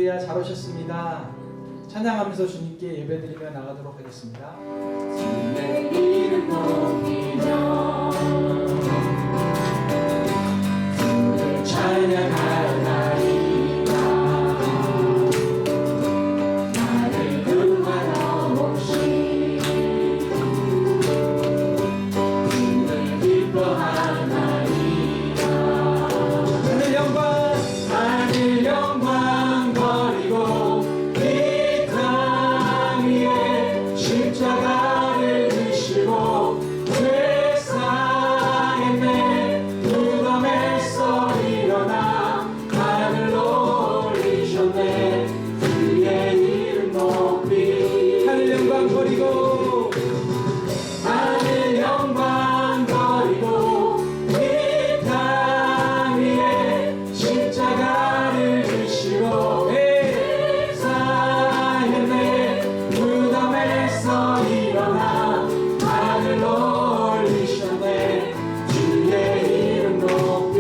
할렐루야, 잘 오셨습니다. 찬양하면서 주님께 예배드리며 나가도록 하겠습니다. 주의 이름 높이며 주를 찬양하나이다. 나를 구하러 오신 주를 기뻐하나이다. 하늘 영광 버리고 이 땅 위에 십자가를 지시고 세상의 내 무덤에서 일어나 하늘로 올리셨네. 주의 이름 높이 하늘 영광 버리고 하늘 영광 버리고 이 땅 위에 십자가를 지시고 세상의 내 무덤에서 일어나 하늘로 올리셨네. 주의 이름 높이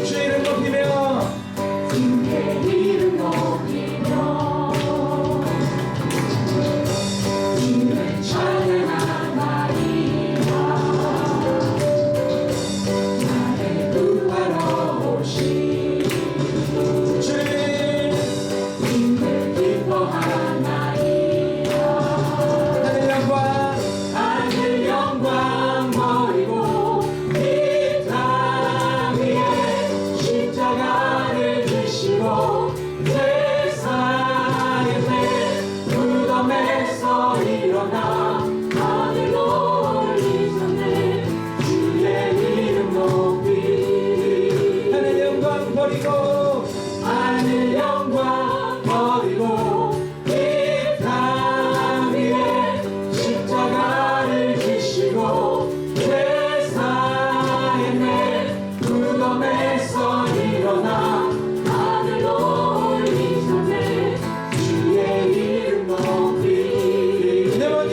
주의 이름 높이며 주의 이름 높이며 주를 찬양하나이다. 나를 구하러 오신 주를 주를 기뻐하나이다. 하늘 영광 하늘 영광 버리고 이 땅 위에 십자가를 지시고 세상의 내 무덤에서 일어나 하늘로 올리셨네. 주의 이름 높이 하늘 영광 버리고 하늘 영광 버리고 이 땅 위에 십자가를 지시고 세상의 내 무덤에서 일어나 하늘로 올리셨네. 주의 이름 높이 내 머리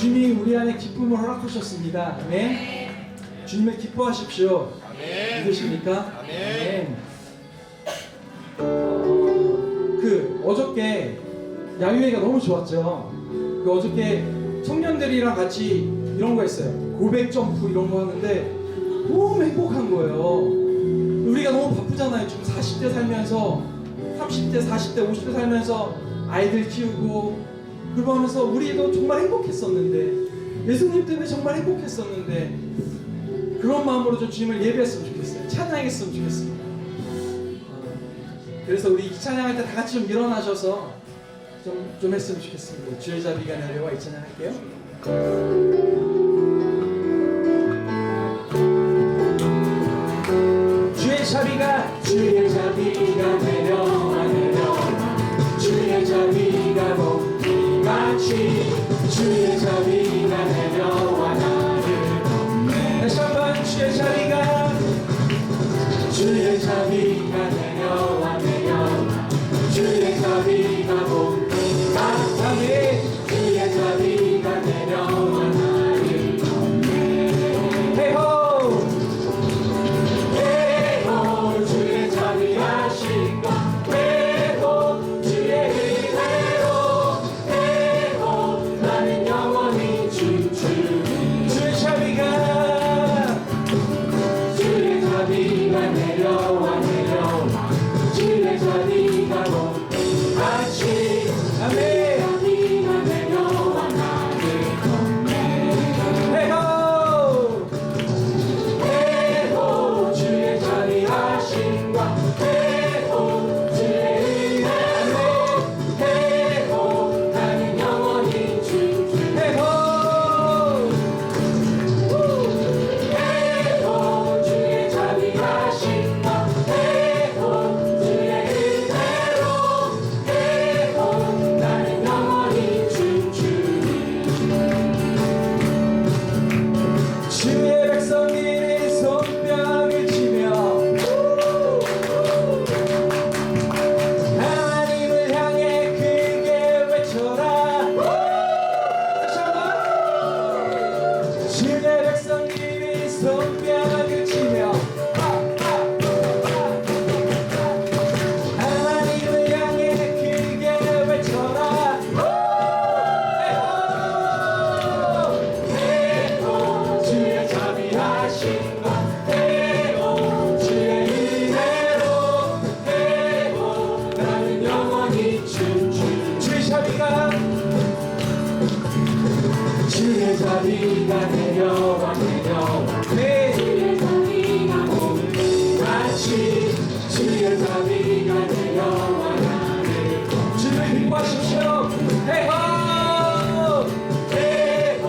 주님이 우리 안에 기쁨을 허락하셨습니다. 아멘. 주님을 기뻐하십시오. 믿으십니까? 아멘. 어저께 야유회가 너무 좋았죠. 어저께 청년들이랑 같이 이런 거 했어요. 고백 점프 이런 거 하는데 너무 행복한 거예요. 우리가 너무 바쁘잖아요. 지금 40대 살면서 30대, 40대, 50대 살면서 아이들 키우고 그러고 하면서 우리도 정말 행복했었는데, 예수님 때문에 정말 행복했었는데, 그런 마음으로 좀 주님을 예배했으면 좋겠어요. 찬양했으면 좋겠습니다. 그래서 우리 이 찬양할 때 다 같이 좀 일어나셔서 좀 했으면 좋겠습니다. 주의 자비가 내려와 이 찬양할게요. 주의 자비가 내려와 주의 자비가 봄비같이 주의 자비가 내려와 나를 덮네. 다시 한번 주의 자비가 내려와 주의 자비가 봄비같이 주의 자비가 내려와 나를 덮네. 헤이호 헤이호 주의 자비 하신가 헤이호 주의 은혜로 헤이호 나는 영원히 춤추리. 주의 자비가 내려와 주의 자비가 봄같이 아멘. 자비가 내려와 나를 덮네. 헤이호 헤이호 주의 자비 하신가 헤이호 주의 은혜로 헤이호 나는 영원히 춤추리. 헤이호 헤이호 주의 자비 하신가 헤이호 주의 은혜로 헤이호 나는 영원히 춤추리. 주의 백성들이 손뼉을 치며 하나님을 향해 크게 외쳐라. 다시 한번. 주의 백성들이 손뼉을 치며 하나님을 향해 크게 외쳐라. 헤이호 주의 자비 하신가 헤이호 주의 은혜로 헤이호 나는 영원히 춤추리. 주의 자비가 내려와 네. 주의 자비가 봄같이 주의 자비가 내려와 나를 주를 기뻐하십시오. 헤이호 헤이호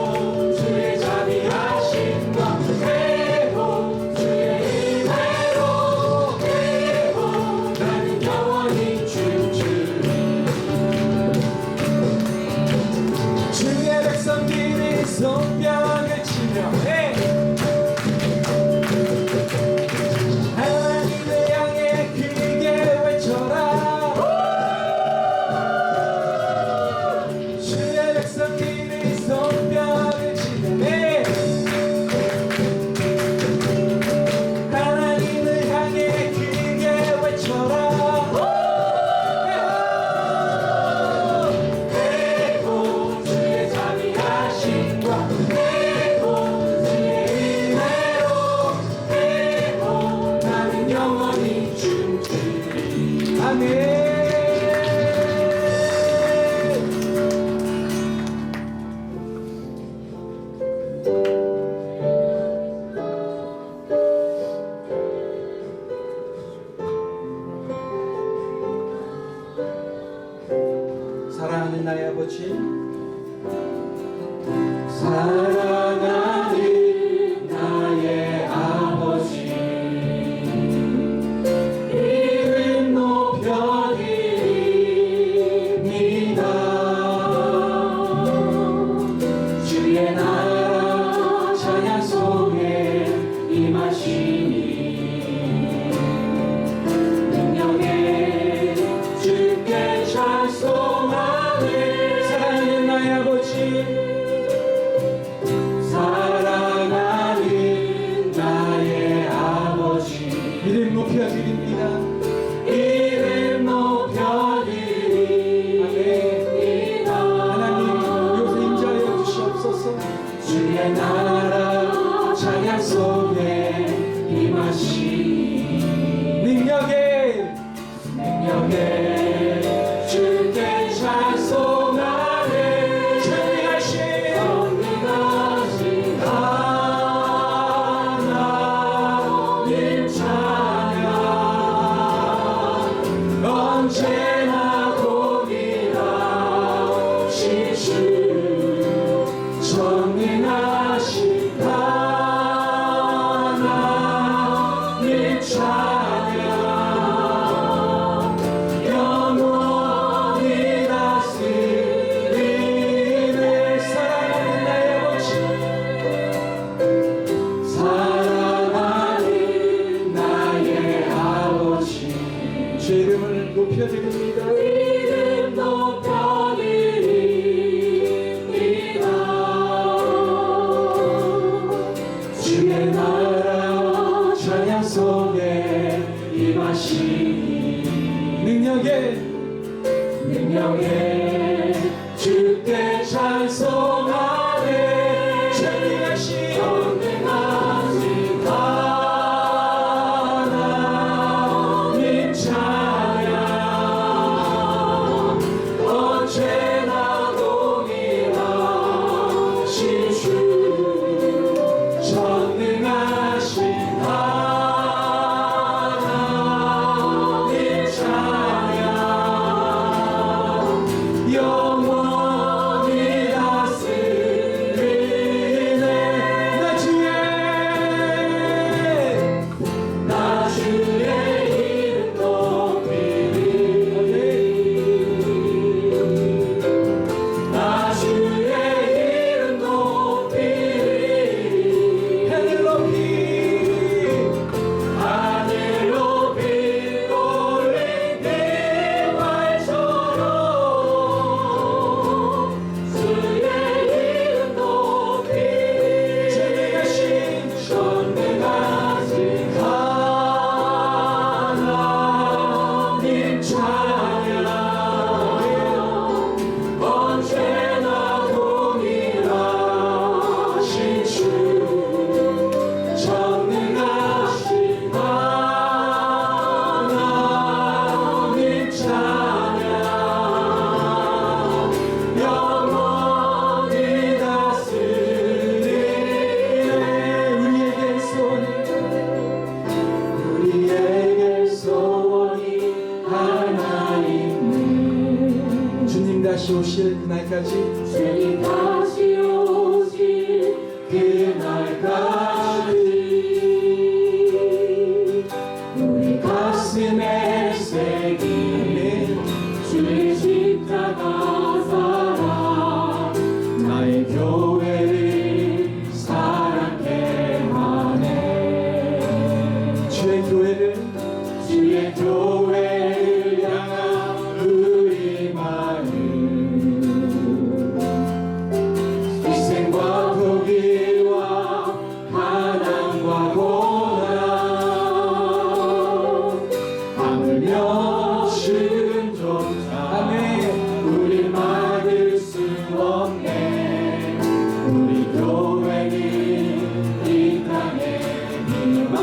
주의 자비 하신가 헤이호 주의 은혜로 헤이호 나는 영원히 춤추리. 주의 백성들이 손뼉을 치며 하나님을 향해 크게 외쳐라. 주의 백성들이 손뼉을 치며 하나님을 향해 크게 외쳐라. 헤이호 주의 자비 하신가 헤이호 주의 은혜로 헤이호 나는 영원히 춤추리. 아멘. 사랑하는 나의 아버지, 사랑하는 나의 아버지 이름 높여드립니다. 주의 나라 찬양 속에 임하시니 능력에 주께 찬송하네. 사랑하는 나의 아버지, 주의 나라 찬양 속에 임하시 능력에 주께 찬송하네 전능하신 하나님 찬양 언제나 동일하신 주 전능하신 하나님 찬양 영원히 다스리네 사랑하는 나의 아버지 주의 이름을 높여드립니다. 이름 높여드립니다 주의 나라 찬양 속에 임하시니 능력에 주께 찬송하네 전능하신 하나님 찬양 언제나 동일하신 주 전능하신 하나님 찬양 영원히 다스리네 나 주의 이름 높이리 나 주의 이름 높이리 하늘 높이 올린 네 발처럼 주의 이름 높이리 전능하신 하나님 찬양 언제나 동일하신 주 전능하신 하나님 찬양 영원히 다스리네 우리에게 소원이 하나 있네 주님 다시 오실 그날까지 주님 다시 오실 그날까지 우리 가슴에 새긴 주의 십자가 사랑 나의 교회를 사랑케 하네 주의 교회를 향한 우리 마음 희생과 포기와 가난과 고난 하물며 순종자 아멘. 우리 막을 수 없네 우리 교회는 이 땅에 희망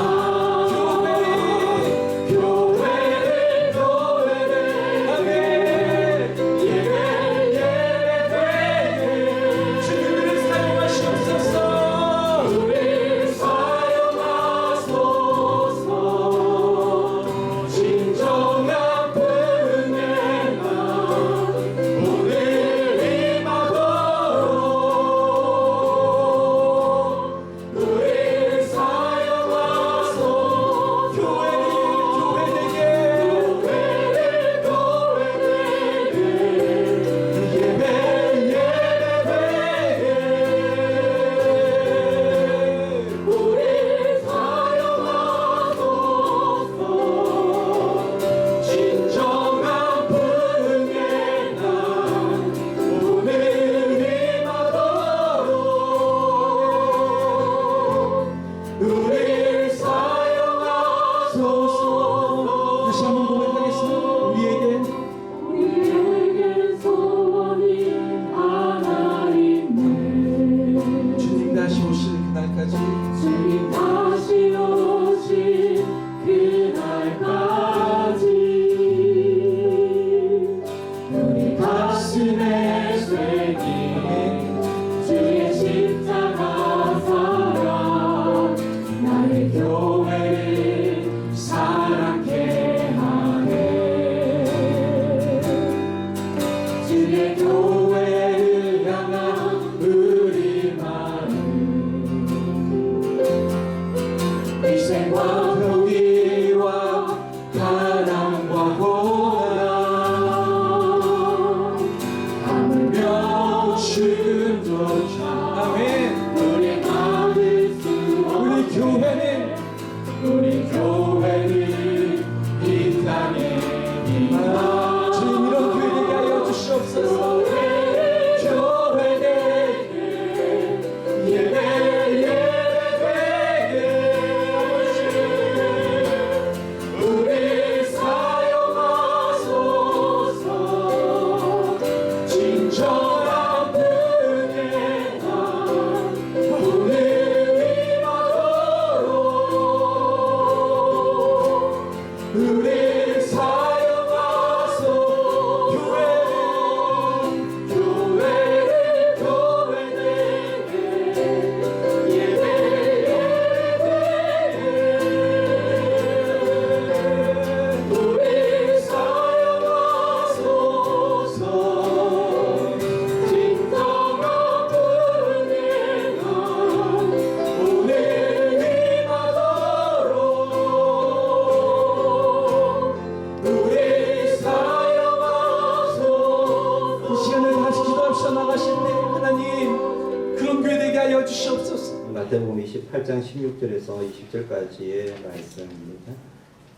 주시옵소서. 마태복음 28장 16절에서 20절까지의 말씀입니다.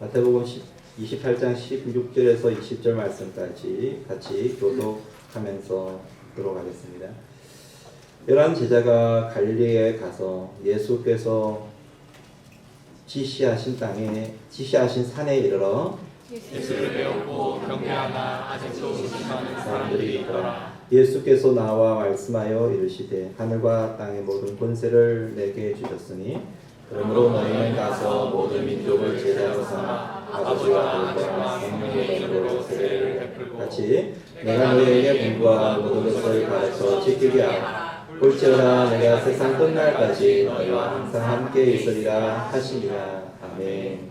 마태복음 28장 16절에서 20절 말씀까지 같이 교독하면서 들어가겠습니다. 11 제자가 갈릴리에 가서 예수께서 지시하신 산에 이르러 예수를 배우고 경배하나 아직도 의심하는 사람들이 있더라. 예수께서 나와 말씀하여 이르시되 하늘과 땅의 모든 권세를 내게 주셨으니 그러므로 너희는 가서 모든 민족을 제자로 삼아 아버지와 아들과 성령의 이름으로 세례를 베풀고 같이 내가 너희에게 분부한 모든 것을 가르쳐 지키게 하라. 볼지어다 내가 세상 끝날까지 너희와 항상 함께 있으리라 하시니라. 아멘.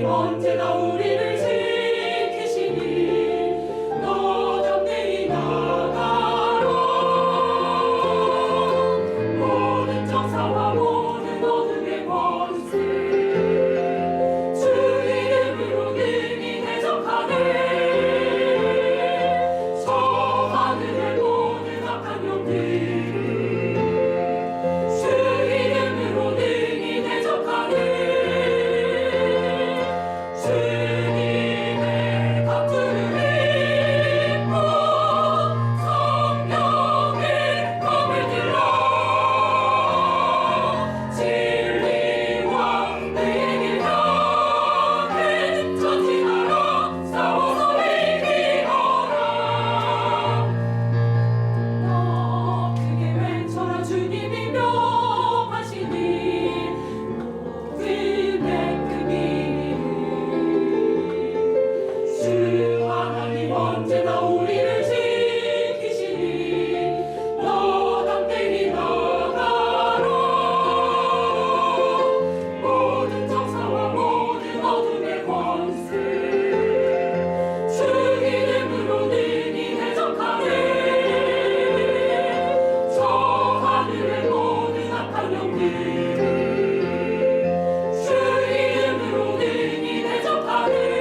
언제나 우리를 지키시니 너 담대히 나가라. 모든 정사와 모든 어둠의 권세 주 이름으로 능히 대적하네. 저 하늘의 모든 악한 영들 주 이름으로 능히 대적하네. 주님의 갑주를 입고 성령의 검을 들라. 진리와 의의 길 향해 전진하라. 싸워서 이기어라. 너 크게 외쳐라. 주님이 명하시니 모든 그 주 하나님 언제나 우리를 지키시니 너 담대히 나가라. 모든 정사와 모든 어둠의 권세 주 이름으로 능히 대적하네. 저 하늘의 모든 악한 영들 주 이름으로 능히 대적하네.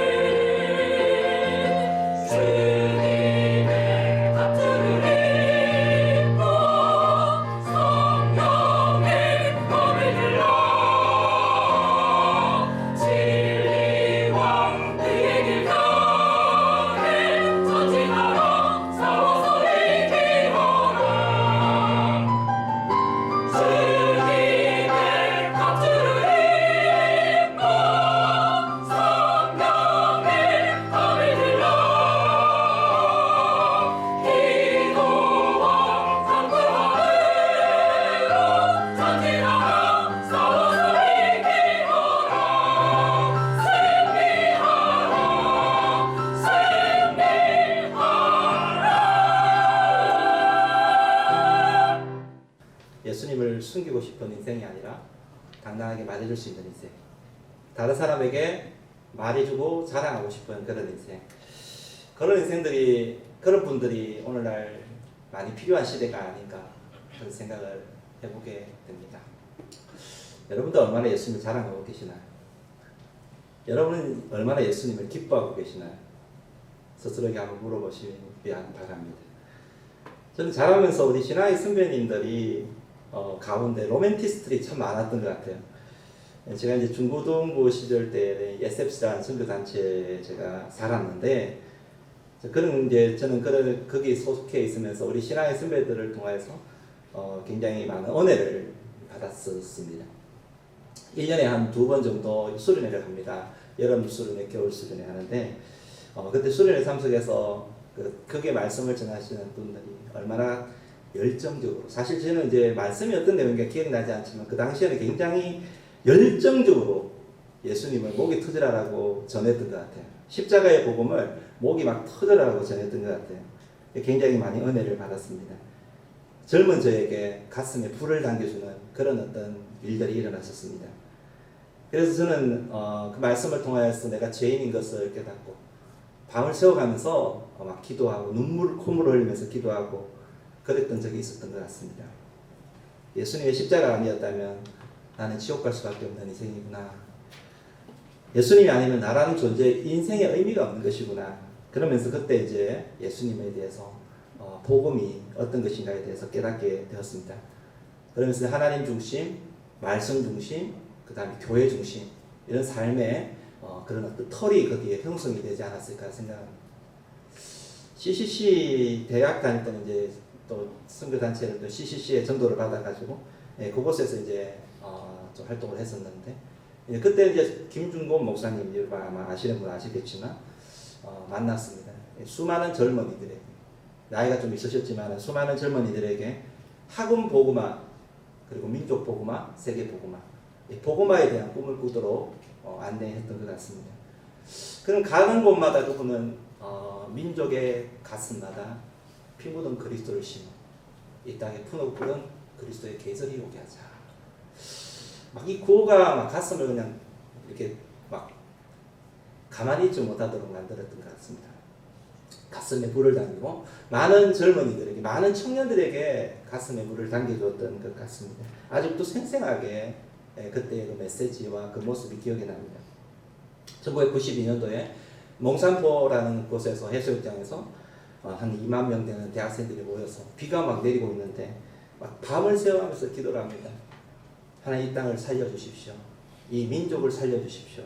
주님의 갑주를 입고 성령의 검을 들라. 진리와 의의 길 향해 전진하라. 싸워서 이기어라. 주님의 갑주를 입고 성령의 검을 들라. 기도와 간구함으로 전진하라. 싸워서 이기어라. 승리하라. 예수님을 숨기고 싶은 인생이 아니라 당당하게 말해줄 수 있는 인생, 다른 사람에게 말해주고 자랑하고 싶은 그런 인생, 그런 분들이 오늘날 많이 필요한 시대가 아닌가 그런 생각을 해보게 됩니다. 여러분도 얼마나 예수님을 자랑하고 계시나요? 여러분은 얼마나 예수님을 기뻐하고 계시나요? 스스로에게 한번 물어보시기 바랍니다. 저는 자라면서 우리 신앙의 선배님들이 가운데 로맨티스트들이 참 많았던 것 같아요. 제가 이제 중고등부 시절 때 SFC라는 선교단체에 제가 살았는데, 저는 거기 소속해 있으면서 우리 신앙의 선배들을 통해서 굉장히 많은 은혜를 받았었습니다. 1년에 한 2번 정도 수련회를 합니다. 여름 수련회, 겨울 수련회 하는데, 그때 수련회 참석해서 그게 말씀을 전하시는 분들이 얼마나 열정적으로, 사실 저는 이제 말씀이 어떤 내용인지 기억나지 않지만 그 당시에는 굉장히 열정적으로 예수님을 목이 터져라라고 전했던 것 같아요. 십자가의 복음을 목이 막 터져라라고 전했던 것 같아요. 굉장히 많이 은혜를 받았습니다. 젊은 저에게 가슴에 불을 당겨주는 그런 어떤 일들이 일어났었습니다. 그래서 저는 그 말씀을 통하여서 내가 죄인인 것을 깨닫고 밤을 새워가면서 막 기도하고 콧물을 흘리면서 기도하고 그랬던 적이 있었던 것 같습니다. 예수님의 십자가 아니었다면 나는 지옥 갈 수밖에 없는 인생이구나. 예수님이 아니면 나라는 존재 인생의 의미가 없는 것이구나. 그러면서 그때 이제 예수님에 대해서 복음이 어떤 것인가에 대해서 깨닫게 되었습니다. 그러면서 하나님 중심, 말씀 중심, 그 다음에 교회 중심 이런 삶의 그런 어떤 털이 거기에 형성이 되지 않았을까 생각합니다. CCC 대학 다닐 때는 이제 또 선교단체를 또 CCC의 전도를 받아가지고 그곳에서 이제 좀 활동을 했었는데 그때 이제 김준곤 목사님 여러분 아마 아시는 분 아시겠지만 만났습니다. 수많은 젊은이들에게 나이가 좀 있으셨지만 수많은 젊은이들에게 학원 복음화 그리고 민족 복음화, 세계 복음화 복음화에 대한 꿈을 꾸도록 안내했던 것 같습니다. 그럼 가는 곳마다 그분은 민족의 가슴마다 피 묻은 그리스도를 심어 이 땅에 푸는 그리스도의 계절이 오게 하자. 막 이 구호가 막 가슴을 그냥 이렇게 막 가만히 있지 못하도록 만들었던 것 같습니다. 가슴에 불을 당기고 많은 젊은이들에게, 많은 청년들에게 가슴에 불을 당겨주었던 것 같습니다. 아직도 생생하게 그때의 그 메시지와 그 모습이 기억이 납니다. 1992년도에 몽산포라는 곳에서 해수욕장에서 한 2만 명 되는 대학생들이 모여서 비가 막 내리고 있는데 막 밤을 새워가면서 기도를 합니다. 하나님 이 땅을 살려주십시오. 이 민족을 살려주십시오.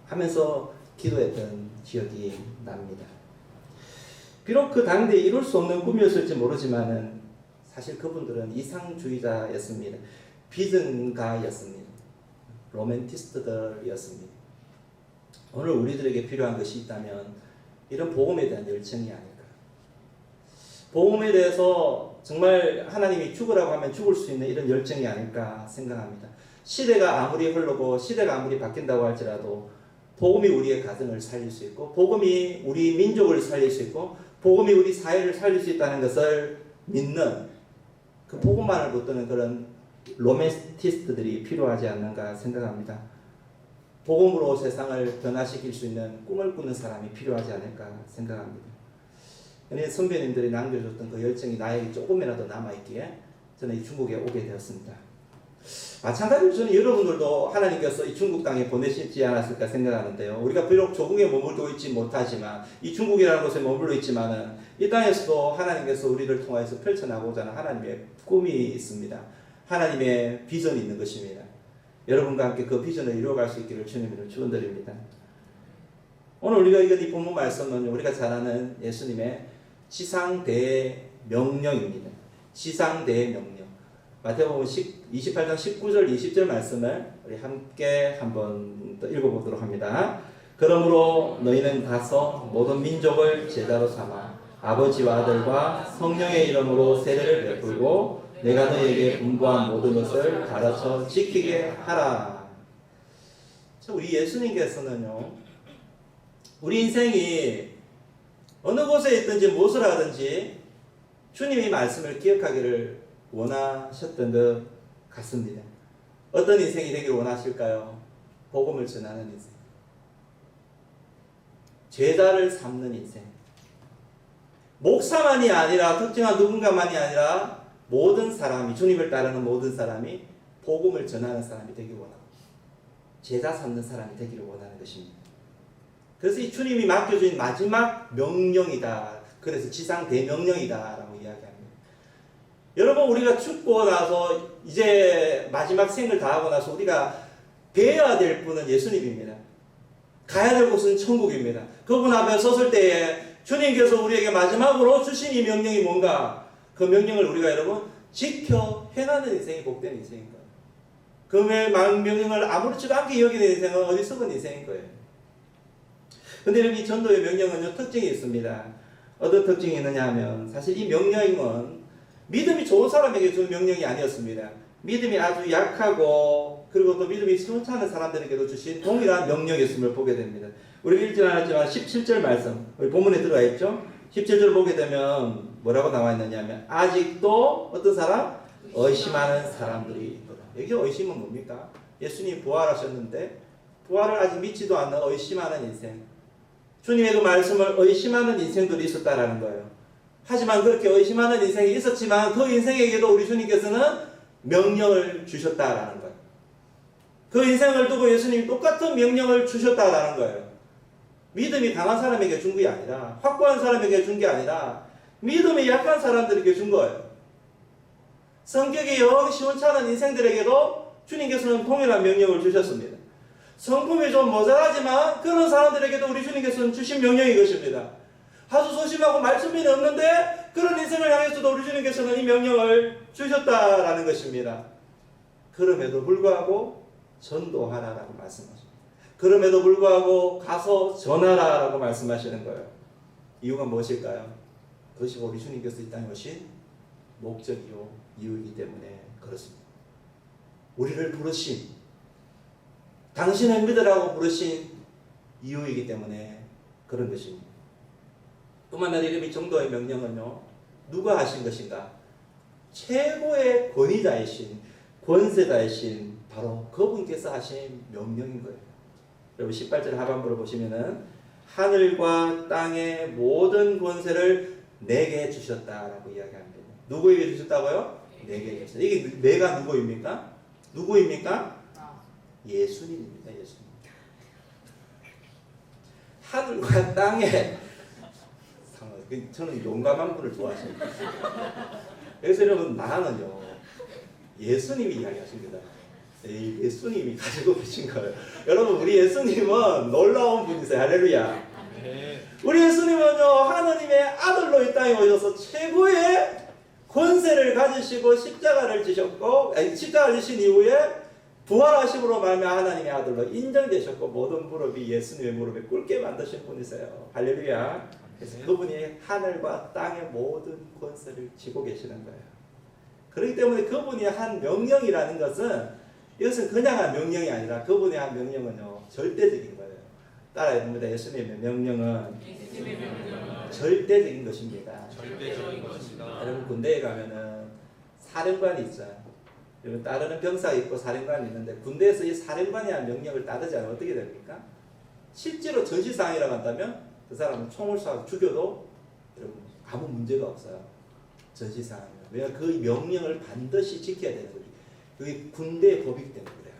하면서 기도했던 기억이 납니다. 비록 그 당대에 이룰 수 없는 꿈이었을지 모르지만은 사실 그분들은 이상주의자였습니다. 비전가였습니다. 로맨티스트들이었습니다. 오늘 우리들에게 필요한 것이 있다면 이런 복음에 대한 열정이 아닐까. 복음에 대해서 정말 하나님이 죽으라고 하면 죽을 수 있는 이런 열정이 아닐까 생각합니다. 시대가 아무리 흐르고 시대가 아무리 바뀐다고 할지라도 복음이 우리의 가정을 살릴 수 있고 복음이 우리 민족을 살릴 수 있고 복음이 우리 사회를 살릴 수 있다는 것을 믿는 그 복음만을 붙드는 그런 로맨티스트들이 필요하지 않는가 생각합니다. 복음으로 세상을 변화시킬 수 있는 꿈을 꾸는 사람이 필요하지 않을까 생각합니다. 선배님들이 남겨줬던 그 열정이 나에게 조금이라도 남아있기에 저는 이 중국에 오게 되었습니다. 마찬가지로 저는 여러분들도 하나님께서 이 중국 땅에 보내시지 않았을까 생각하는데요. 우리가 비록 조국에 머물고 있지 못하지만 이 중국이라는 곳에 머물러 있지만은 이 땅에서도 하나님께서 우리를 통해서 펼쳐나고자 하는 하나님의 꿈이 있습니다. 하나님의 비전이 있는 것입니다. 여러분과 함께 그 비전을 이루어갈 수 있기를 주님으로 축원드립니다. 오늘 우리가 읽은 이 본문 말씀은 우리가 잘 아는 예수님의 지상대명령입니다. 지상대명령. 마태복음 28장 19절 20절 말씀을 우리 함께 한번 더 읽어보도록 합니다. 그러므로 너희는 가서 모든 민족을 제자로 삼아 아버지와 아들과 성령의 이름으로 세례를 베풀고 내가 너희에게 분부한 모든 것을 가르쳐 지키게 하라. 우리 예수님께서는요, 우리 인생이 어느 곳에 있든지 무엇을 하든지 주님이 말씀을 기억하기를 원하셨던 것 같습니다. 어떤 인생이 되기를 원하실까요? 복음을 전하는 인생, 제자를 삼는 인생, 목사만이 아니라 특정한 누군가만이 아니라 모든 사람이, 주님을 따르는 모든 사람이 복음을 전하는 사람이 되기를 원하고 제자 삼는 사람이 되기를 원하는 것입니다. 그래서 이 주님이 맡겨준 마지막 명령이다. 그래서 지상 대명령이다라고 이야기합니다. 여러분, 우리가 죽고 나서 이제 마지막 생을 다하고 나서 우리가 뵈어야 될 분은 예수님입니다. 가야 될 곳은 천국입니다. 그분 앞에 섰을 때에 주님께서 우리에게 마지막으로 주신 이 명령이 뭔가, 그 명령을 우리가 여러분 지켜 행하는 인생이 복된 인생인 거예요. 그 명령을 아무렇지도 않게 여기는 인생은 어리석은 인생인 거예요. 근데 여기 전도의 명령은 특징이 있습니다. 어떤 특징이 있느냐 하면 사실 이 명령은 믿음이 좋은 사람에게 준 명령이 아니었습니다. 믿음이 아주 약하고 그리고 또 믿음이 천천한 사람들에게도 주신 동일한 명령이었음을 보게 됩니다. 우리 읽지 않았지만 17절 말씀, 우리 본문에 들어가 있죠? 17절 보게 되면 뭐라고 나와 있느냐 하면 아직도 어떤 사람? 의심하는 사람들이 있더라. 여기 의심은 뭡니까? 예수님이 부활하셨는데 부활을 아직 믿지도 않는 의심하는 인생. 주님의 그 말씀을 의심하는 인생들이 있었다라는 거예요. 하지만 그렇게 의심하는 인생이 있었지만 그 인생에게도 우리 주님께서는 명령을 주셨다라는 거예요. 그 인생을 두고 예수님이 똑같은 명령을 주셨다라는 거예요. 믿음이 강한 사람에게 준 게 아니라, 확고한 사람에게 준 게 아니라 믿음이 약한 사람들에게 준 거예요. 성격이 영 시원찮은 인생들에게도 주님께서는 동일한 명령을 주셨습니다. 성품이 좀 모자라지만 그런 사람들에게도 우리 주님께서는 주신 명령이 것입니다. 아주 소심하고 말씀이 없는데 그런 인생을 향해서도 우리 주님께서는 이 명령을 주셨다라는 것입니다. 그럼에도 불구하고 전도하라라고 말씀하십니다. 그럼에도 불구하고 가서 전하라라고 말씀하시는 거예요. 이유가 무엇일까요? 그것이 우리 주님께서 이 땅에 오신 목적이요 이유이기 때문에 그렇습니다. 우리를 부르신, 당신을 믿으라고 부르신 이유이기 때문에 그런 것입니다. 뿐만 아니라 이 전도의 명령은요, 누가 하신 것인가? 최고의 권위자이신, 권세자이신 바로 그분께서 하신 명령인 거예요. 여러분 18절 하반부를 보시면은 하늘과 땅의 모든 권세를 내게 주셨다라고 이야기합니다. 누구에게 주셨다고요? 내게 주셨다. 이게 내가 누구입니까? 누구입니까? 예수님입니다. 예수님. 하늘과 땅에, 저는 용감한 분을 좋아하십니다. 그래서 여러분 나는요, 예수님이 이야기하십니다. 예수님이 가지고 계신 거예요. 여러분 우리 예수님은 놀라운 분이세요. 할렐루야. 우리 예수님은요, 하느님의 아들로 이 땅에 오셔서 최고의 권세를 가지시고 십자가를 지셨고, 십자가를 지신 이후에 부활하심으로 말미암아 하나님의 아들로 인정되셨고 모든 무릎이 예수님의 무릎에 꿇게 만드신 분이세요. 할렐루야. 그래서 그분이 하늘과 땅의 모든 권세를 쥐고 계시는 거예요. 그렇기 때문에 그분이 한 명령이라는 것은, 이것은 그냥 한 명령이 아니라 그분의 한 명령은요, 절대적인 거예요. 따라야 됩니다. 예수님의 명령은 절대적인 것입니다. 절대적인 것이다. 여러분 군대에 가면은 사령관이 있어요. 여러분 따르는 병사가 있고 사령관이 있는데, 군대에서 이 사령관이 한 명령을 따르지 않으면 어떻게 됩니까? 실제로 전시 상황이라고 한다면 그 사람은 총을 쏴서 죽여도 여러분 아무 문제가 없어요. 전시 상황이면. 왜냐, 그 명령을 반드시 지켜야 되는 거지. 그게 군대의 법이기 때문에 그래요.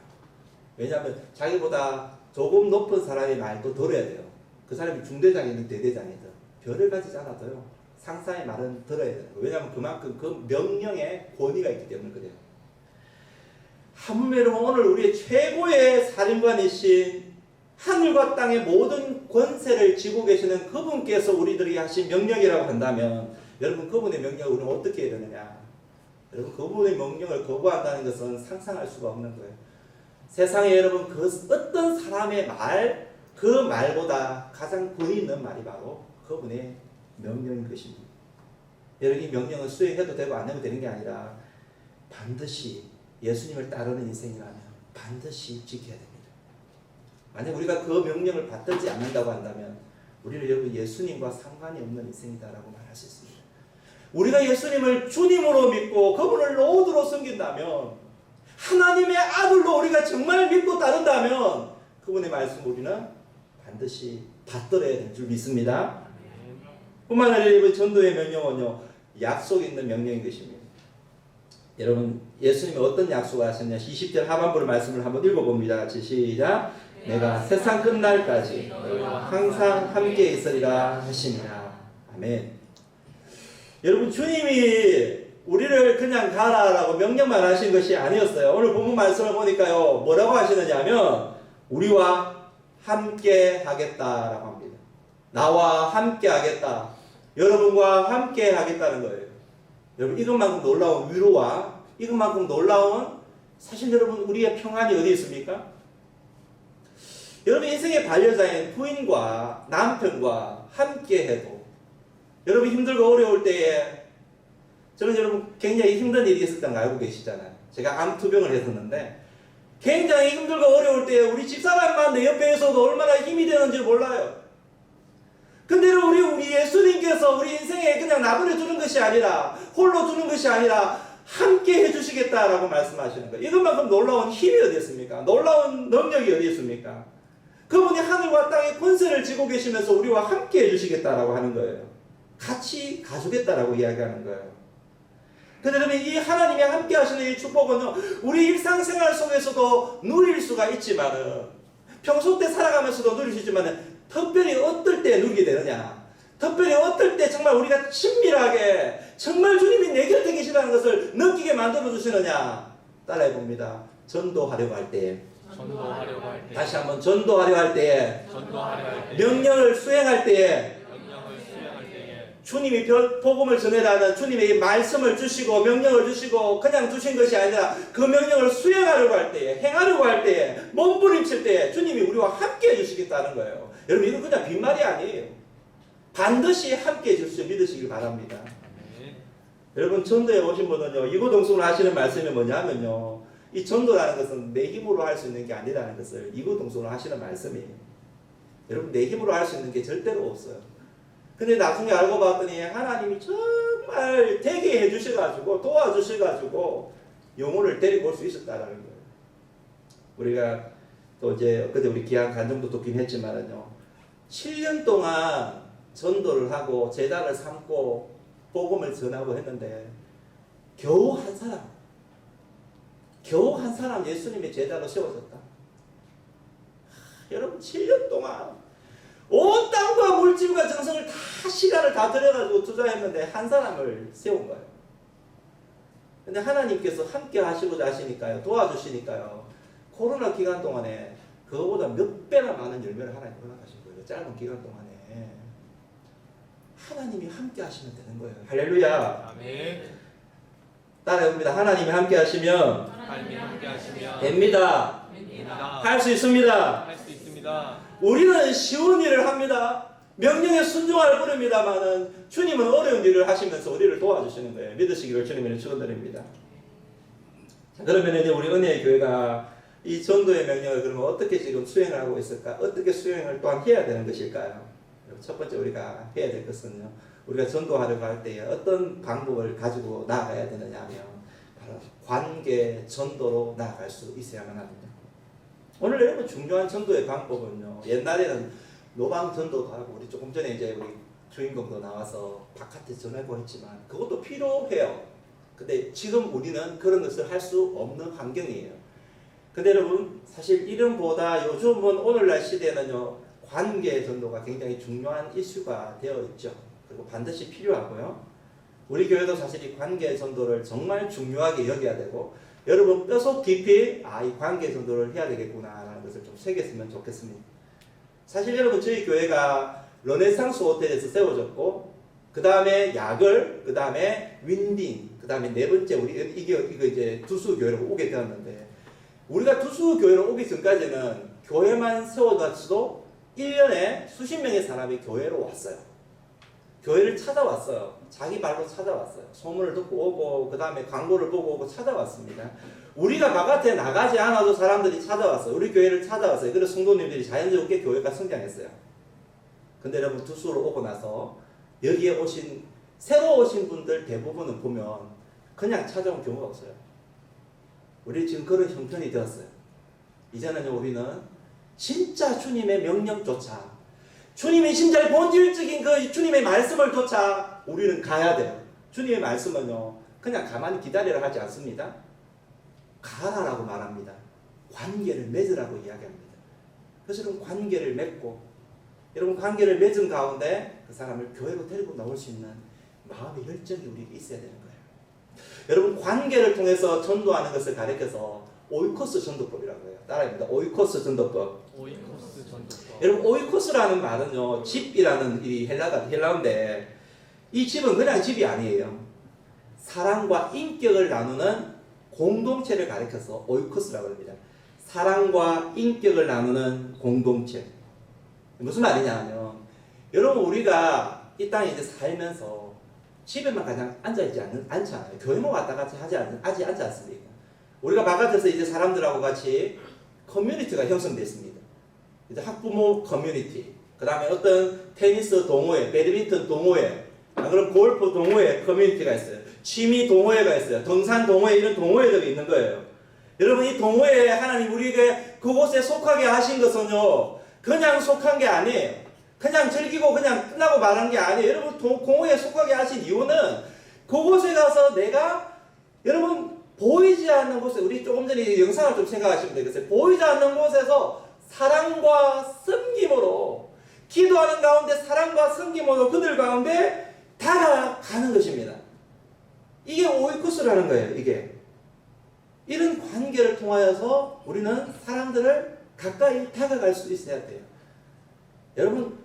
왜냐하면 자기보다 조금 높은 사람의 말도 들어야 돼요. 그 사람이 중대장이든 대대장이든 별을 가지지 않아도요, 상사의 말은 들어야 돼요. 왜냐하면 그만큼 그 명령에 권위가 있기 때문에 그래요. 하물며 여러분, 오늘 우리의 최고의 사령관이신 하늘과 땅의 모든 권세를 쥐고 계시는 그분께서 우리들에게 하신 명령이라고 한다면, 여러분 그분의 명령을 우리는 어떻게 해야 되느냐? 여러분 그분의 명령을 거부한다는 것은 상상할 수가 없는 거예요. 세상에 여러분 그 어떤 사람의 말, 그 말보다 가장 권위 있는 말이 바로 그분의 명령인 것입니다. 여러분 이 명령을 수행해도 되고 안 해도 되는 게 아니라 반드시 예수님을 따르는 인생이라면 반드시 지켜야 됩니다. 만약 우리가 그 명령을 받들지 않는다고 한다면 우리는 여러분 예수님과 상관이 없는 인생이다라고 말할 수 있습니다. 우리가 예수님을 주님으로 믿고 그분을 로드로 섬긴다면, 하나님의 아들로 우리가 정말 믿고 따른다면 그분의 말씀 우리는 반드시 받들어야 될 줄 믿습니다. 뿐만 아니라 이번 전도의 명령은요, 약속 있는 명령인 것입니다. 여러분 예수님이 어떤 약속을 하셨냐? 20절 하반부의 말씀을 한번 읽어봅니다. 같이 시작. 내가 세상 끝날까지 항상 함께 있으리라 하시니라. 아멘. 여러분 주님이 우리를 그냥 가라라고 명령만 하신 것이 아니었어요. 오늘 본문 말씀을 보니까요, 뭐라고 하시느냐면 우리와 함께 하겠다라고 합니다. 나와 함께 하겠다. 여러분과 함께 하겠다는 거예요. 여러분 이것만큼 놀라운 위로와 이것만큼 놀라운, 사실 여러분 우리의 평안이 어디 있습니까? 여러분 인생의 반려자인 부인과 남편과 함께 해도, 여러분 힘들고 어려울 때에, 저는 여러분 굉장히 힘든 일이 있었다는 거 알고 계시잖아요. 제가 암투병을 했었는데 굉장히 힘들고 어려울 때에 우리 집사람만 내 옆에 있어도 얼마나 힘이 되는지 몰라요. 근데 우리 예수님께서 우리 인생에 그냥 나부려 주는 것이 아니라, 홀로 주는 것이 아니라 함께 해주시겠다라고 말씀하시는 거예요. 이것만큼 놀라운 힘이 어디 있습니까? 놀라운 능력이 어디 있습니까? 그분이 하늘과 땅의 권세를 쥐고 계시면서 우리와 함께 해주시겠다라고 하는 거예요. 같이 가주겠다라고 이야기하는 거예요. 근데 여러분, 이 하나님이 함께 하시는 이 축복은요, 우리 일상생활 속에서도 누릴 수가 있지만은, 평소 때 살아가면서도 누릴 수 있지만은, 특별히 어떨 때 누리게 되느냐, 특별히 어떨 때 정말 우리가 친밀하게 정말 주님이 내 곁에 계시다는 것을 느끼게 만들어 주시느냐, 따라해 봅니다. 전도하려고 할 때, 전도하려고 할 때, 다시 한번 전도하려고 할 때에, 전도하려고 할 때, 명령을 수행할 때에, 명령을 수행할 때에, 주님이 복음을 전해라는 주님의 말씀을 주시고 명령을 주시고 그냥 주신 것이 아니라 그 명령을 수행하려고 할 때에, 행하려고 할 때에, 몸부림칠 때에 주님이 우리와 함께 해주시겠다는 거예요. 여러분, 이건 그냥 빈말이 아니에요. 반드시 함께 해주실 믿으시길 바랍니다. 아멘. 여러분, 전도에 오신 분은요, 이구동성으로 하시는 말씀이 뭐냐면요, 이 전도라는 것은 내 힘으로 할 수 있는 게 아니라는 것을 이구동성으로 하시는 말씀이에요. 여러분, 내 힘으로 할 수 있는 게 절대로 없어요. 근데 나중에 알고 봤더니 하나님이 정말 되게 해주셔가지고 도와주셔가지고 영혼을 데리고 올 수 있었다라는 거예요. 우리가 또 이제 그때 우리 귀한 간증도 듣긴 했지만은요, 7년 동안 전도를 하고 제자를 삼고 복음을 전하고 했는데 겨우 한 사람 예수님의 제자로 세워졌다. 여러분, 7년 동안 온 땅과 물질과 정성을 다 시간을 다 들여가지고 투자했는데 한 사람을 세운 거예요. 근데 하나님께서 함께 하시고자 하시니까요, 도와주시니까요, 코로나 기간 동안에 그거보다 몇 배나 많은 열매를 하나님 허락하신 거예요. 짧은 기간 동안에 하나님이 함께 하시면 되는 거예요. 할렐루야. 아멘. 따라해봅니다. 하나님이 함께 하시면 하나님이 함께 하시면 됩니다. 됩니다. 할 수 있습니다. 할 수 있습니다. 우리는 쉬운 일을 합니다. 명령에 순종할 뿐입니다만은 주님은 어려운 일을 하시면서 우리를 도와주시는 거예요. 믿으시기를 주님을 축원드립니다. 자, 그러면 이제 우리 은혜의 교회가 이 전도의 명령을 그러면 어떻게 지금 수행을 하고 있을까? 어떻게 수행을 또한 해야 되는 것일까요? 첫 번째 우리가 해야 될 것은요, 우리가 전도하려고 할 때에 어떤 방법을 가지고 나아가야 되느냐 하면 바로 관계 전도로 나아갈 수 있어야만 합니다. 오늘 여러분, 중요한 전도의 방법은요, 옛날에는 노방 전도도 하고 우리 조금 전에 이제 우리 주인공도 나와서 바깥에 전하고 했지만 그것도 필요해요. 근데 지금 우리는 그런 것을 할 수 없는 환경이에요. 근데 여러분, 사실 이름보다 요즘은 오늘날 시대는요, 관계 전도가 굉장히 중요한 이슈가 되어 있죠. 그리고 반드시 필요하고요. 우리 교회도 사실 이 관계 전도를 정말 중요하게 여겨야 되고, 여러분 뼈속 깊이 이 관계 전도를 해야 되겠구나라는 것을 좀 새겼으면 좋겠습니다. 사실 여러분, 저희 교회가 르네상스 호텔에서 세워졌고, 그 다음에 야글, 그 다음에 윈딘, 그 다음에 네 번째 우리 이거 이제 두수 교회로 오게 되었는데, 우리가 두수 교회로 오기 전까지는 교회만 세워놨어도 1년에 수십 명의 사람이 교회로 왔어요. 교회를 찾아왔어요. 자기 발로 찾아왔어요. 소문을 듣고 오고, 그 다음에 광고를 보고 오고 찾아왔습니다. 우리가 바깥에 나가지 않아도 사람들이 찾아왔어요. 우리 교회를 찾아왔어요. 그래서 성도님들이 자연스럽게 교회가 성장했어요. 근데 여러분, 두수로 오고 나서 여기에 새로 오신 분들 대부분은 보면 그냥 찾아온 경우가 없어요. 우리 지금 그런 형편이 되었어요. 이제는 우리는 진짜 주님의 명령조차, 주님의 진짜 본질적인 그 주님의 말씀을 조차 우리는 가야 돼요. 주님의 말씀은요, 그냥 가만히 기다리라 하지 않습니다. 가라라고 말합니다. 관계를 맺으라고 이야기합니다. 그래서 여러분, 관계를 맺고, 여러분 관계를 맺은 가운데 그 사람을 교회로 데리고 나올 수 있는 마음의 열정이 우리에게 있어야 되는 거예요. 여러분, 관계를 통해서 전도하는 것을 가르쳐서 오이코스 전도법이라고 해요. 따라합니다. 오이코스 전도법. 오이코스 전도법. 여러분, 오이코스라는 말은요, 집이라는 이 헬라어인데, 이 집은 그냥 집이 아니에요. 사랑과 인격을 나누는 공동체를 가리켜서 오이코스라고 합니다. 사랑과 인격을 나누는 공동체. 무슨 말이냐 하면, 여러분, 우리가 이 땅에 이제 살면서 집에만 그냥 앉아있지 않잖아요. 교회만 왔다 갔다 하지 않습니까? 우리가 바깥에서 이제 사람들하고 같이 커뮤니티가 형성되어 있습니다. 이제 학부모 커뮤니티, 그 다음에 어떤 테니스 동호회, 배드민턴 동호회, 그럼 골프 동호회 커뮤니티가 있어요. 취미 동호회가 있어요. 등산 동호회, 이런 동호회들이 있는 거예요. 여러분, 이 동호회에 하나님 우리에게 그곳에 속하게 하신 것은요, 그냥 속한 게 아니에요. 그냥 즐기고 그냥 끝나고 말한 게 아니에요. 여러분 공허에 속하게 하신 이유는 그곳에 가서 내가 여러분 보이지 않는 곳에 우리 조금 전에 이 영상을 좀 생각하시면 되겠어요. 보이지 않는 곳에서 사랑과 섬김으로 기도하는 가운데 사랑과 섬김으로 그들 가운데 다가가는 것입니다. 이게 오이코스라는 거예요. 이게 이런 관계를 통하여서 우리는 사람들을 가까이 다가갈 수 있어야 돼요. 여러분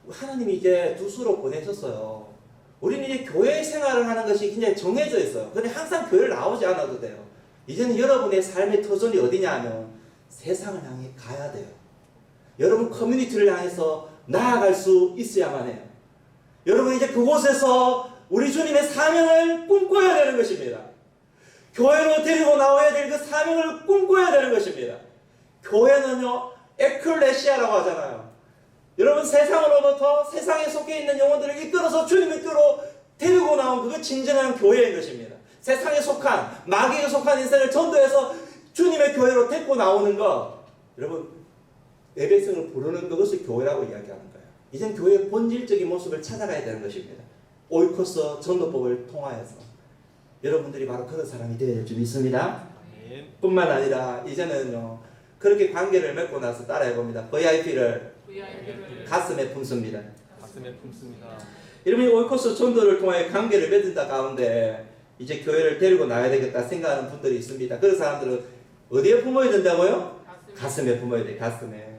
하나님이 이제 두 수로 보내셨어요. 우리는 이제 교회 생활을 하는 것이 굉장히 정해져 있어요. 근데 항상 교회를 나오지 않아도 돼요. 이제는 여러분의 삶의 터전이 어디냐 하면 세상을 향해 가야 돼요. 여러분 커뮤니티를 향해서 나아갈 수 있어야만 해요. 여러분 이제 그곳에서 우리 주님의 사명을 꿈꿔야 되는 것입니다. 교회로 데리고 나와야 될 그 사명을 꿈꿔야 되는 것입니다. 교회는요 에클레시아라고 하잖아요. 여러분 세상으로부터 세상에 속해 있는 영혼들을 이끌어서 주님의 께로 데리고 나온 그게 진정한 교회인 것입니다. 세상에 속한 마귀에 속한 인생을 전도해서 주님의 교회로 데리고 나오는 것, 여러분 예배성을 부르는 그것을 교회라고 이야기하는 거예요. 이젠 교회의 본질적인 모습을 찾아가야 되는 것입니다. 오이코스 전도법을 통하여서 여러분들이 바로 그런 사람이 되어야 될 줄 믿습니다. 뿐만 아니라 이제는요 그렇게 관계를 맺고 나서 따라해봅니다. VIP를 가슴에 품습니다. 가슴에 품습니다. 여러분이 오이코스 전도를 통해 관계를 맺는다 가운데 이제 교회를 데리고 나가야 되겠다 생각하는 분들이 있습니다. 그런 사람들은 어디에 품어야 된다고요? 가슴에 품어야 돼요. 가슴에.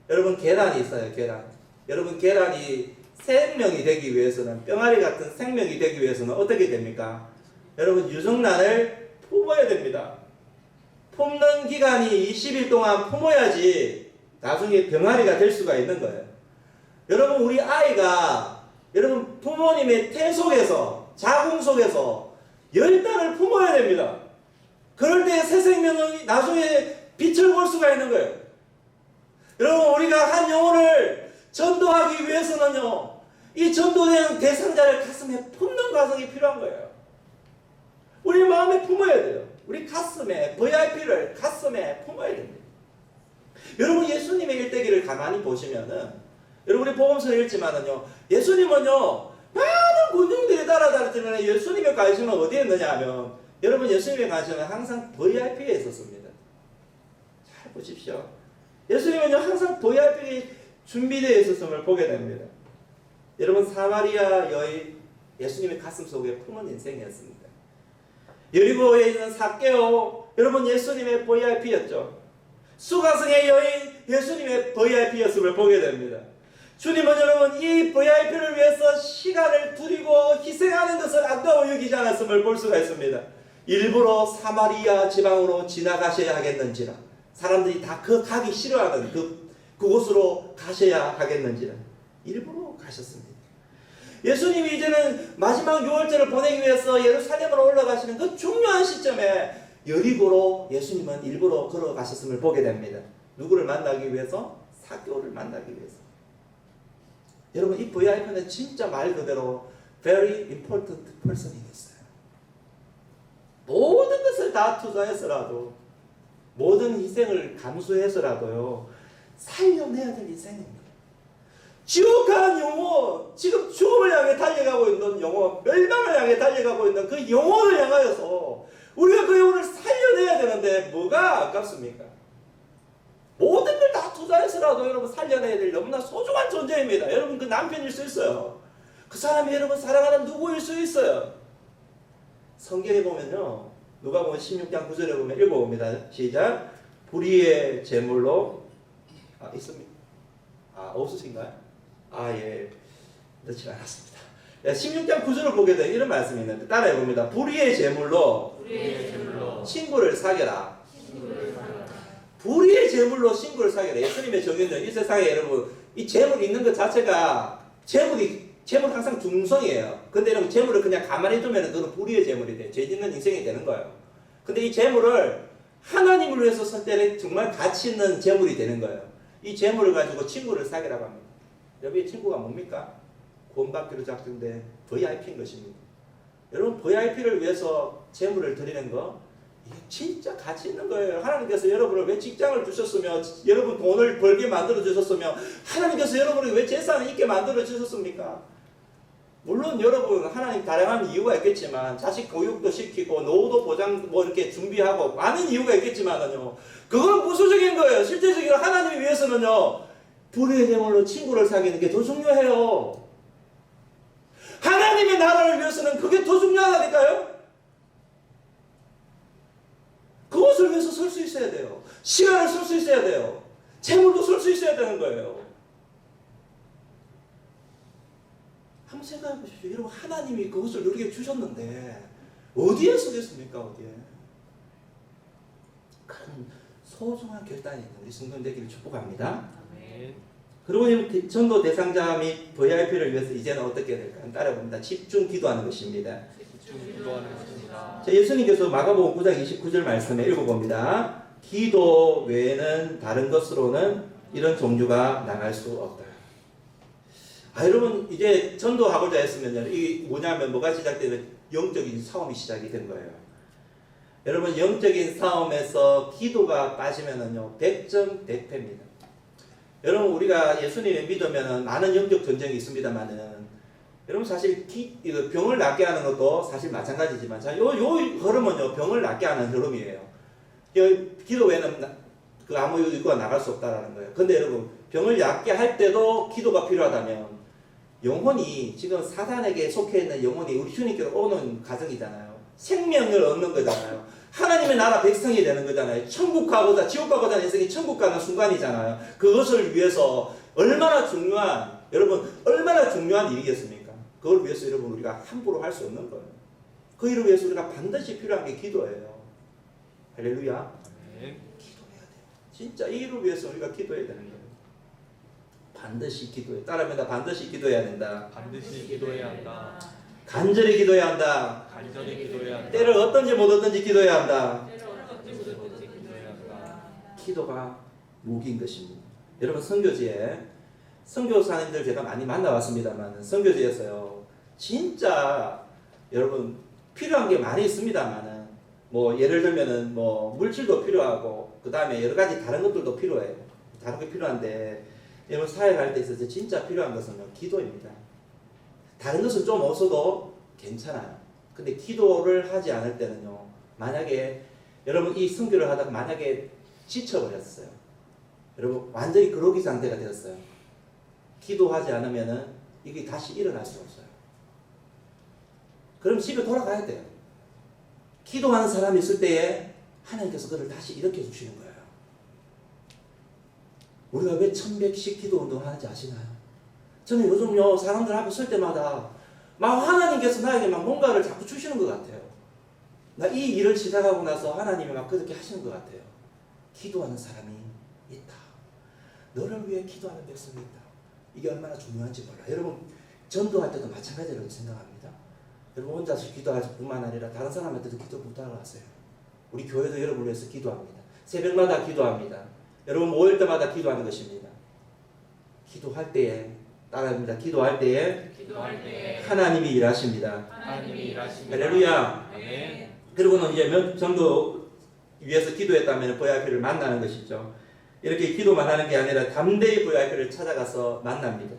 여러분 계란이 있어요. 계란. 여러분 계란이 생명이 되기 위해서는 뿅아리 같은 생명이 되기 위해서는 어떻게 됩니까? 여러분 유정란을 품어야 됩니다. 품는 기간이 20일 동안 품어야지 나중에 병아리가 될 수가 있는 거예요. 여러분 우리 아이가 여러분 부모님의 태 속에서 자궁 속에서 10달을 품어야 됩니다. 그럴 때 새 생명은 나중에 빛을 볼 수가 있는 거예요. 여러분 우리가 한 영혼을 전도하기 위해서는요 이 전도되는 대상자를 가슴에 품는 과정이 필요한 거예요. 우리 마음에 품어야 돼요. 우리 가슴에 VIP를 가슴에 품어야 됩니다. 여러분 예수님의 일대기를 가만히 보시면은 여러분 우리 복음서를 읽지만은요 예수님은요 많은 군중들이 따라다녔지만 예수님의 관심은 어디에 있느냐 하면 여러분 예수님의 관심은 항상 VIP에 있었습니다. 잘 보십시오. 예수님은요 항상 VIP에 준비되어 있었음을 보게 됩니다. 여러분 사마리아 여인 예수님의 가슴 속에 품은 인생이었습니다. 여리고에 있는 삭개오 여러분 예수님의 VIP였죠. 수가성의 여인 예수님의 VIP였음을 보게 됩니다. 주님은 여러분 이 VIP를 위해서 시간을 들이고 희생하는 것을 아까워 여기지 않았음을 볼 수가 있습니다. 일부러 사마리아 지방으로 지나가셔야 하겠는지라 사람들이 다 그 가기 싫어하는 그곳으로 가셔야 하겠는지라 일부러 가셨습니다. 예수님이 이제는 마지막 유월절을 보내기 위해서 예루살렘으로 올라가시는 그 중요한 시점에 여리고로 예수님은 일부러 걸어가셨음을 보게 됩니다. 누구를 만나기 위해서? 삭개오를 만나기 위해서. 여러분 이 VIP는 진짜 말 그대로 very important person이 됐어요. 모든 것을 다 투자해서라도 모든 희생을 감수해서라도요 살려내야 될 인생입니다. 지옥한 영혼, 지금 죽음을 향해 달려가고 있는 영혼, 멸망을 향해 달려가고 있는 그 영혼을 향하여서 우리가 그 영혼을 살려내야 되는데 뭐가 아깝습니까? 모든 걸 다 투자해서라도 여러분 살려내야 될 너무나 소중한 존재입니다. 여러분 그 남편일 수 있어요. 그 사람이 여러분 사랑하는 누구일 수 있어요. 성경에 보면요 누가복음 16장 9절에 보면 읽어봅니다. 시작. 불의의 제물로 있습니다. 없으신가요? 예. 넣지 않았습니다. 16장 9절을 보게 되면 이런 말씀이 있는데 따라해봅니다. 불의의 제물로 친구를 사겨라. 불의의 제물로 친구를 사겨라. 예수님의 정의는 이 세상에 여러분 이 재물이 있는 것 자체가 재물 항상 중성이에요. 근데 여러분 재물을 그냥 가만히 두면 그건 불의의 재물이 돼요. 죄 짓는 인생이 되는 거예요. 근데 이 재물을 하나님을 위해서 쓸 때는 정말 가치 있는 재물이 되는 거예요. 이 재물을 가지고 친구를 사귀라고 합니다. 여러분 이 친구가 뭡니까? 구원받기로 작정된 VIP인 것입니다. 여러분 VIP를 위해서 재물을 드리는 거 이게 진짜 가치 있는 거예요. 하나님께서 여러분을 왜 직장을 주셨으며 여러분 돈을 벌게 만들어 주셨으며 하나님께서 여러분을 왜 재산을 있게 만들어 주셨습니까? 물론 여러분 하나님 다양한 이유가 있겠지만 자식 교육도 시키고 노후도 보장 뭐 이렇게 준비하고 많은 이유가 있겠지만은요 그건 부수적인 거예요. 실제적으로 하나님을 위해서는요 불의의 제물로 친구를 사귀는 게 더 중요해요. 하나님의 나라를 위해서는 그게 더 중요하다니까요. 그것을 위해서 설 수 있어야 돼요. 시간을 쓸 수 있어야 돼요. 재물도 쓸 수 있어야 되는 거예요. 한번 생각해 보십시오. 여러분 하나님이 그것을 우리에게 주셨는데 어디에 쓰겠습니까? 어디에? 그런 소중한 결단이 있는 우리 성도님 되기를 축복합니다. 그리고 전도 대상자 및 VIP를 위해서 이제는 어떻게 해야 될까? 따라봅니다. 집중 기도하는 것입니다. 자, 예수님께서 마가복음 9장 29절 말씀에 읽어봅니다. 기도 외에는 다른 것으로는 이런 종류가 나갈 수 없다. 여러분 이제 전도하고자 했으면요. 이게 뭐냐면 뭐가 시작되면 영적인 싸움이 시작이 된 거예요. 여러분 영적인 싸움에서 기도가 빠지면은요 100점 100패입니다. 여러분 우리가 예수님을 믿으면 많은 영적 전쟁이 있습니다만은 여러분 사실 이거 병을 낫게 하는 것도 사실 마찬가지지만 요 흐름은요 병을 낫게 하는 흐름이에요. 기도 외에는 아무 이유가 나갈 수 없다라는 거예요. 근데 여러분 병을 낫게 할 때도 기도가 필요하다면 영혼이 지금 사단에게 속해 있는 영혼이 우리 주님께로 오는 과정이잖아요. 생명을 얻는 거잖아요. 하나님의 나라 백성이 되는 거잖아요. 천국 가고자 지옥 가고자 하는 인생이 천국 가는 순간이잖아요. 그것을 위해서 얼마나 중요한 일이겠습니까? 그걸 위해서 여러분 우리가 함부로 할 수 없는 거예요. 그 일을 위해서 우리가 반드시 필요한 게 기도예요. 할렐루야. 기도해야 돼요. 진짜 이 일을 위해서 우리가 기도해야 되는 거예요. 반드시 기도해. 따라합니다. 반드시 기도해야 된다. 반드시 기도해야 한다. 간절히 기도해야 한다. 간절히 기도해야 한다. 때를 어떤지 못 어떤지 기도해야 한다. 기도해야 한다. 기도가 무기인 것입니다. 여러분 선교지에 선교사님들 제가 많이 만나봤습니다만 선교지에서요 진짜 여러분 필요한 게 많이 있습니다만은 뭐 예를 들면은 뭐 물질도 필요하고 그 다음에 여러 가지 다른 것들도 필요해요. 다른 게 필요한데 여러분 사역할 때 있어서 진짜 필요한 것은 기도입니다. 다른 것은 좀 없어도 괜찮아요. 근데 기도를 하지 않을 때는요 만약에 여러분 이 선교를 하다가 만약에 지쳐버렸어요. 여러분 완전히 그러기 상태가 되었어요. 기도하지 않으면은 이게 다시 일어날 수 없어요. 그럼 집에 돌아가야 돼요. 기도하는 사람이 있을 때에 하나님께서 그를 다시 일으켜 주시는 거예요. 우리가 왜 1100씩 기도 운동을 하는지 아시나요? 저는 요즘요 사람들 앞에 설 때마다 막 하나님께서 나에게 막 뭔가를 자꾸 주시는 것 같아요. 나 이 일을 시작하고 나서 하나님이 막 그렇게 하시는 것 같아요. 기도하는 사람이 있다. 너를 위해 기도하는 백성이 있다. 이게 얼마나 중요한지 몰라. 여러분 전도할 때도 마찬가지라고 생각합니다. 여러분 혼자서 기도할 뿐만 아니라 다른 사람한테도 기도 부탁을 하세요. 우리 교회도 여러분을 위해서 기도합니다. 새벽마다 기도합니다. 여러분 모일 때마다 기도하는 것입니다. 기도할 때에 따라합니다. 기도할 때에 하나님이 일하십니다. 하나님이 일하십니다. 할렐루야. 아멘. 그리고는 이제 전도 위해서 기도했다면 VIP를 만나는 것이죠. 이렇게 기도만 하는 게 아니라 담대히 VIP를 찾아가서 만납니다.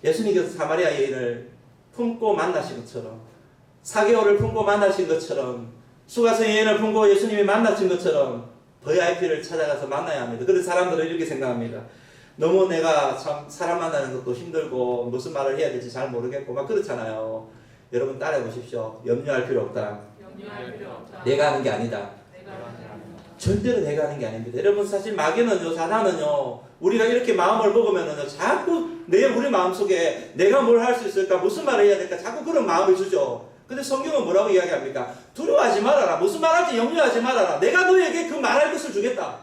예수님께서 사마리아 여인을 품고 만나신 것처럼 4개월을 품고 만나신 것처럼 수가성 여인을 품고 예수님이 만나신 것처럼 VIP를 찾아가서 만나야 합니다. 그래서 사람들은 이렇게 생각합니다. 너무 내가 참 사람 만나는 것도 힘들고 무슨 말을 해야 될지 잘 모르겠고 막 그렇잖아요. 여러분 따라해 보십시오. 염려할 필요 없다. 내가 하는 게 아니다. 절대로 내가 하는 게 아닙니다. 여러분 사실 마귀는요 사단은요 우리가 이렇게 마음을 먹으면은요 자꾸 우리 마음속에 내가 뭘 할 수 있을까 무슨 말을 해야 될까 자꾸 그런 마음을 주죠. 근데 성경은 뭐라고 이야기합니까? 두려워하지 말아라. 무슨 말할지 염려하지 말아라. 내가 너에게 그 말할 것을 주겠다.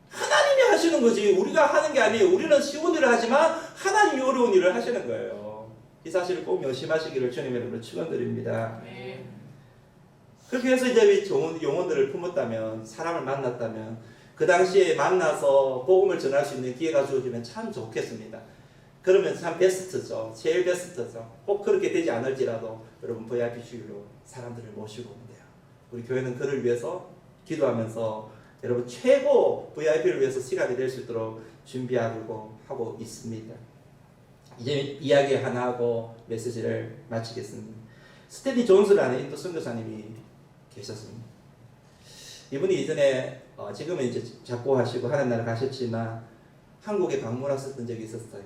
하나님이 하시는 거지 우리가 하는 게 아니에요. 우리는 쉬운 일을 하지만 하나님이 어려운 일을 하시는 거예요. 이 사실을 꼭 명심하시기를 주님 여러분을 축원드립니다. 그렇게 해서 이제 좋은 영혼들을 품었다면 사람을 만났다면 그 당시에 만나서 복음을 전할 수 있는 기회가 주어지면 참 좋겠습니다. 그러면 참 베스트죠. 제일 베스트죠. 꼭 그렇게 되지 않을지라도 여러분 VIP 주일로 사람들을 모시고 오면 돼요. 우리 교회는 그를 위해서 기도하면서 여러분 최고 VIP를 위해서 시간이 될 수 있도록 준비하고 하고 있습니다. 이제 이야기 하나 하고 메시지를 마치겠습니다. 스탠리 존스라는 인도 선교사님이 계셨습니다. 이분이 이전에 지금은 이제 작고하시고 하는 나라 가셨지만 한국에 방문하셨던 적이 있었어요.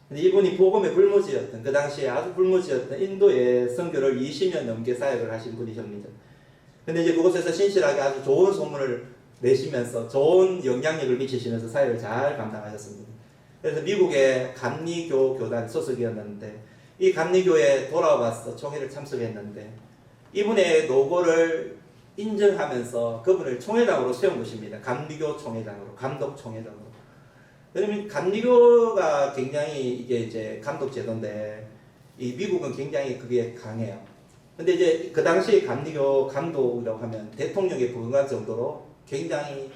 근데 이분이 복음의 불모지였던 그 당시에 아주 불모지였던 인도의 선교를 20년 넘게 사역을 하신 분이십니다. 근데 이제 그곳에서 신실하게 아주 좋은 소문을 내시면서 좋은 영향력을 미치시면서 사역을 잘 감당하셨습니다. 그래서 미국의 감리교 교단 소속이었는데 이 감리교에 돌아와서 총회를 참석했는데 이분의 노고를 인정하면서 그분을 총회장으로 세운 것입니다. 감리교 총회장으로, 감독 총회장으로. 왜냐면 감리교가 굉장히 이게 이제 감독 제도인데 이 미국은 굉장히 그게 강해요. 근데 이제 그 당시 감리교 감독이라고 하면 대통령에 부응할 정도로 굉장히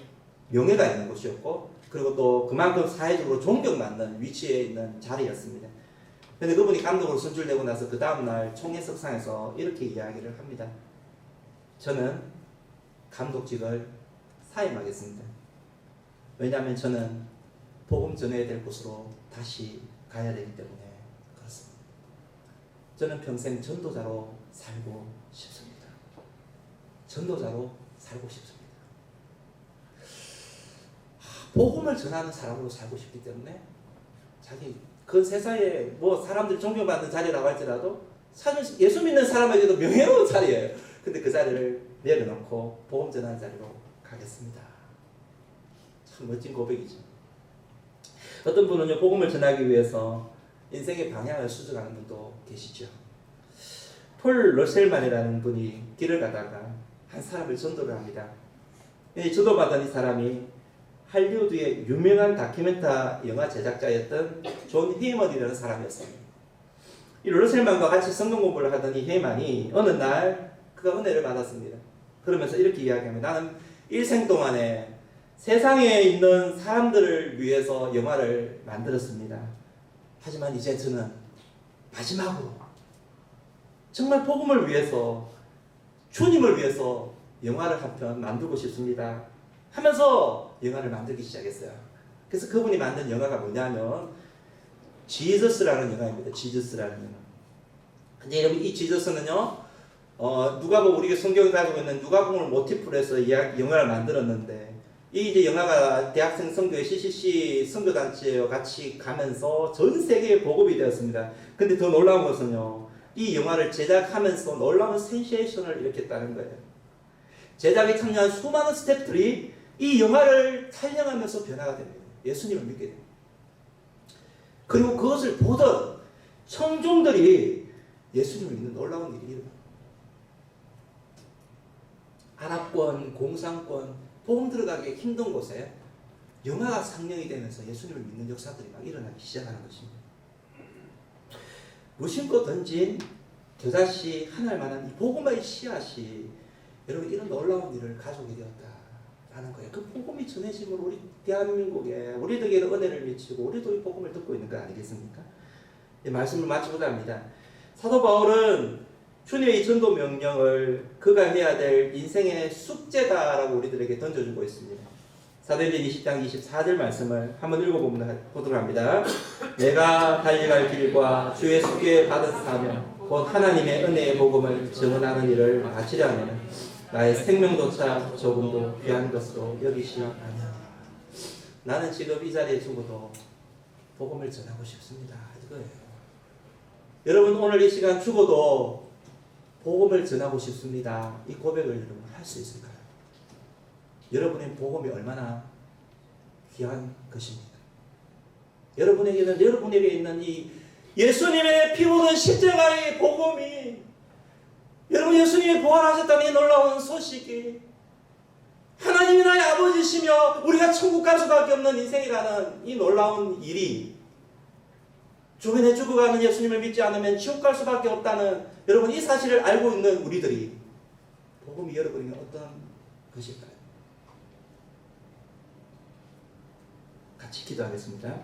명예가 있는 곳이었고 그리고 또 그만큼 사회적으로 존경받는 위치에 있는 자리였습니다. 근데 그분이 감독으로 선출되고 나서 그 다음날 총회석상에서 이렇게 이야기를 합니다. 저는 감독직을 사임하겠습니다. 왜냐하면 저는 복음 전해야 될 곳으로 다시 가야 되기 때문에 그렇습니다. 저는 평생 전도자로 살고 싶습니다. 전도자로 살고 싶습니다. 복음을 전하는 사람으로 살고 싶기 때문에 자기 그 세상에 뭐 사람들 존경받는 자리라고 할지라도 사실 예수 믿는 사람에게도 명예로운 자리예요. 근데 그 자리를 내려놓고 복음 전하는 자리로 가겠습니다. 참 멋진 고백이죠. 어떤 분은요 복음을 전하기 위해서 인생의 방향을 수정하는 분도 계시죠. 폴 러셀만이라는 분이 길을 가다가 한 사람을 전도를 합니다. 이 전도받은 이 사람이 할리우드의 유명한 다큐멘터 영화 제작자였던 존 헤이먼이라는 사람이었습니다. 이 러셀만과 같이 성경 공부를 하던 이 헤이먼이 어느 날 그가 은혜를 받았습니다. 그러면서 이렇게 이야기합니다. 나는 일생 동안에 세상에 있는 사람들을 위해서 영화를 만들었습니다. 하지만 이제 저는 마지막으로 정말 복음을 위해서 주님을 위해서 영화를 한 편 만들고 싶습니다. 하면서 영화를 만들기 시작했어요. 그래서 그분이 만든 영화가 뭐냐면 지저스라는 영화입니다. 지저스라는 영화. 근데 여러분 이 지저스는요 누가복음 우리가 성경에 가지고 있는 누가복음을 모티프로 해서 영화를 만들었는데 이 이제 영화가 대학생 선교회 CCC 선교단체와 같이 가면서 전 세계에 보급이 되었습니다. 근데 더 놀라운 것은요 이 영화를 제작하면서 놀라운 센세이션을 일으켰다는 거예요. 제작에 참여한 수많은 스태프들이 이 영화를 촬영하면서 변화가 됩니다. 예수님을 믿게 됩니다. 그리고 그것을 보던 청중들이 예수님을 믿는 놀라운 일이 일어납니다. 아랍권, 공산권, 복음 들어가기 힘든 곳에 영화가 상영이 되면서 예수님을 믿는 역사들이 막 일어나기 시작하는 것입니다. 무심코 던진 겨자씨 하나만한 이 복음의 씨앗이 여러분 이런 놀라운 일을 가져오게 되었다라는 거예요. 그 복음이 전해짐으로 우리 대한민국에 우리들에게 은혜를 미치고 우리도 이 복음을 듣고 있는 거 아니겠습니까? 이 말씀을 마치고자 합니다. 사도 바울은 주님의 전도 명령을 그가 해야 될 인생의 숙제다라고 우리들에게 던져주고 있습니다. 사도행전 20장 24절 말씀을 한번 읽어보도록 합니다. 내가 달려갈 길과 주 예수께 받은 사명 곧 하나님의 은혜의 복음을 증언하는 일을 마치려면 나의 생명조차 조금도 귀한 것으로 여기시 아니하노라. 나는 지금 이 자리에 죽어도 복음을 전하고 싶습니다. 이거예요. 여러분 오늘 이 시간 죽어도 복음을 전하고 싶습니다. 이 고백을 여러분 할 수 있을까요? 여러분의 복음이 얼마나 귀한 것입니다. 여러분에게는 여러분에게 있는 이 예수님의 피 묻은 십자가의 복음이 여러분 예수님이 부활하셨다는 이 놀라운 소식이 하나님이 나의 아버지시며 우리가 천국 갈 수밖에 없는 인생이라는 이 놀라운 일이 주변에 죽어가는 예수님을 믿지 않으면 지옥 갈 수밖에 없다는 여러분 이 사실을 알고 있는 우리들이 복음이 여러분에게 어떤 것일까요? 같이 기도하겠습니다.